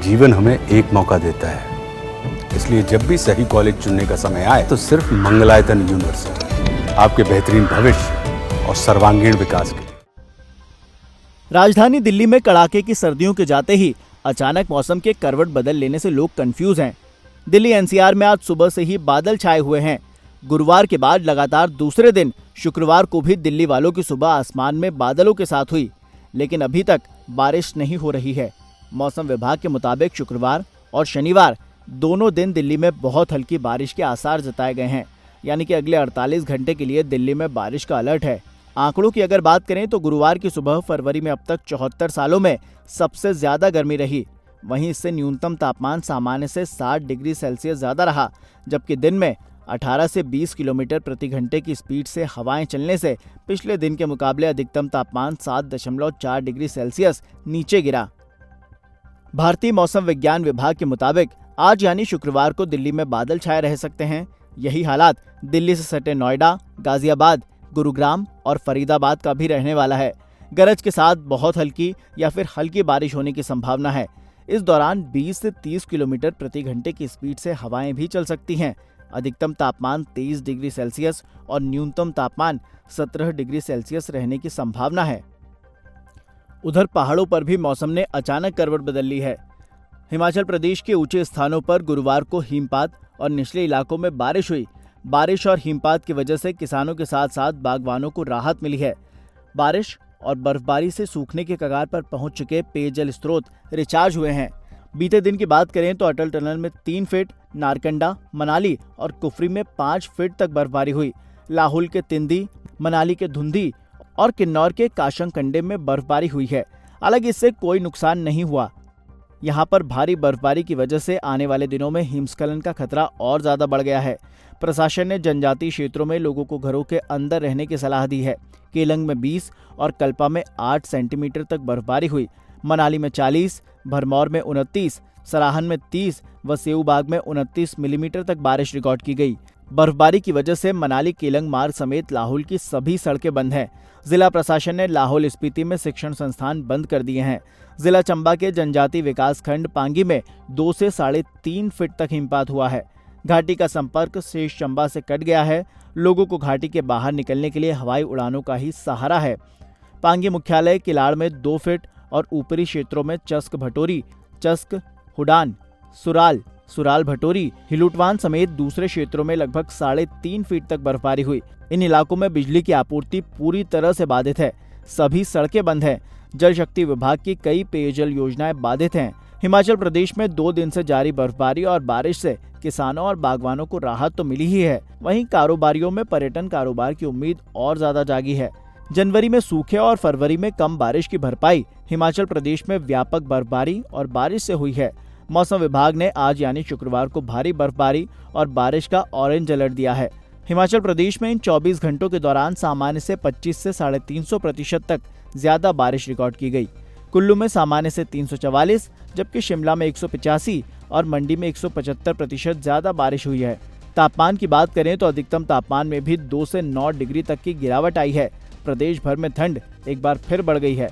जीवन हमें एक मौका देता है, इसलिए जब भी सही कॉलेज चुनने का समय आए तो सिर्फ मंगलायतन यूनिवर्सिटी आपके बेहतरीन भविष्य और सर्वांगीण विकास के लिए। राजधानी दिल्ली में कड़ाके की सर्दियों के जाते ही अचानक मौसम के करवट बदल लेने से लोग कंफ्यूज हैं। दिल्ली एनसीआर में आज सुबह से ही बादल छाए हुए हैं। गुरुवार के बाद लगातार दूसरे दिन शुक्रवार को भी दिल्ली वालों की सुबह आसमान में बादलों के साथ हुई, लेकिन अभी तक बारिश नहीं हो रही है। मौसम विभाग के मुताबिक शुक्रवार और शनिवार दोनों दिन दिल्ली में बहुत हल्की बारिश के आसार जताए गए हैं, यानी कि अगले 48 घंटे के लिए दिल्ली में बारिश का अलर्ट है। आंकड़ों की अगर बात करें तो गुरुवार की सुबह फरवरी में अब तक 74 सालों में सबसे ज्यादा गर्मी रही। वहीं इससे न्यूनतम तापमान सामान्य से 60 डिग्री सेल्सियस ज्यादा रहा, जबकि दिन में 18 से 20 किलोमीटर प्रति घंटे की स्पीड से हवाएं चलने से पिछले दिन के मुकाबले अधिकतम तापमान 7.4 डिग्री सेल्सियस नीचे गिरा। भारतीय मौसम विज्ञान विभाग के मुताबिक आज यानी शुक्रवार को दिल्ली में बादल छाए रह सकते हैं। यही हालात दिल्ली से सटे नोएडा, गाजियाबाद, गुरुग्राम और फरीदाबाद का भी रहने वाला है। गरज के साथ बहुत हल्की या फिर हल्की बारिश होने की संभावना है। इस दौरान 20 से 30 किलोमीटर प्रति घंटे की स्पीड से हवाएं भी चल सकती हैं। अधिकतम तापमान 23 डिग्री सेल्सियस और न्यूनतम तापमान 17 डिग्री सेल्सियस रहने की संभावना है। उधर पहाड़ों पर भी मौसम ने अचानक करवट बदल ली है। हिमाचल प्रदेश के ऊंचे स्थानों पर गुरुवार को हिमपात और निचले इलाकों में बारिश हुई। बारिश और हिमपात की वजह से किसानों के साथ साथ बागवानों को राहत मिली है। बारिश और बर्फबारी से सूखने के कगार पर पहुंच चुके पेयजल स्रोत रिचार्ज हुए हैं। बीते दिन की बात करें तो अटल टनल में 3 फीट, नारकंडा, मनाली और कुफरी में 5 फीट तक बर्फबारी हुई। लाहौल के तिंदी, मनाली के धुंधी और किन्नौर के काशंग कंडे में बर्फबारी हुई है। हालांकि इससे कोई नुकसान नहीं हुआ। यहाँ पर भारी बर्फबारी की वजह से आने वाले दिनों में हिमस्खलन का खतरा और ज्यादा बढ़ गया है। प्रशासन ने जनजातीय क्षेत्रों में लोगों को घरों के अंदर रहने की सलाह दी है। केलंग में 20 और कल्पा में 8 सेंटीमीटर तक बर्फबारी हुई। मनाली में 40, भरमौर में 29, सराहन में 30 व सेऊबाग में 29 मिलीमीटर तक बारिश रिकॉर्ड की गई। बर्फबारी की वजह से मनाली केलंग मार्ग समेत लाहौल की सभी सड़कें बंद हैं। जिला प्रशासन ने लाहौल स्पीति में शिक्षण संस्थान बंद कर दिए हैं। जिला चंबा के जनजातीय विकास खंड पांगी में 2 से 3.5 फीट तक हिमपात हुआ है। घाटी का संपर्क शेष चंबा से कट गया है। लोगों को घाटी के बाहर निकलने के लिए हवाई उड़ानों का ही सहारा है। पांगी मुख्यालय किलाड़ में 2 फीट और ऊपरी क्षेत्रों में चस्क भटोरी, चस्क, हुडान, सुराल भटोरी, हिलुटवान समेत दूसरे क्षेत्रों में लगभग 3.5 फीट तक बर्फबारी हुई। इन इलाकों में बिजली की आपूर्ति पूरी तरह से बाधित है। सभी सड़कें बंद हैं। जल शक्ति विभाग की कई पेयजल योजनाएं बाधित हैं। हिमाचल प्रदेश में 2 दिन से जारी बर्फबारी और बारिश से किसानों और बागवानों को राहत तो मिली ही है, वहीं कारोबारियों में पर्यटन कारोबार की उम्मीद और ज्यादा जागी है। जनवरी में सूखे और फरवरी में कम बारिश की भरपाई हिमाचल प्रदेश में व्यापक बर्फबारी और बारिश से हुई है। मौसम विभाग ने आज यानी शुक्रवार को भारी बर्फबारी और बारिश का ऑरेंज अलर्ट दिया है। हिमाचल प्रदेश में इन 24 घंटों के दौरान सामान्य से 25 से 350% तक ज्यादा बारिश रिकॉर्ड की गई। कुल्लू में सामान्य से 344, जबकि शिमला में 185 और मंडी में 175% ज्यादा बारिश हुई है। तापमान की बात करें तो अधिकतम तापमान में भी 2 से 9 डिग्री तक की गिरावट आई है। प्रदेश भर में ठंड एक बार फिर बढ़ गई है।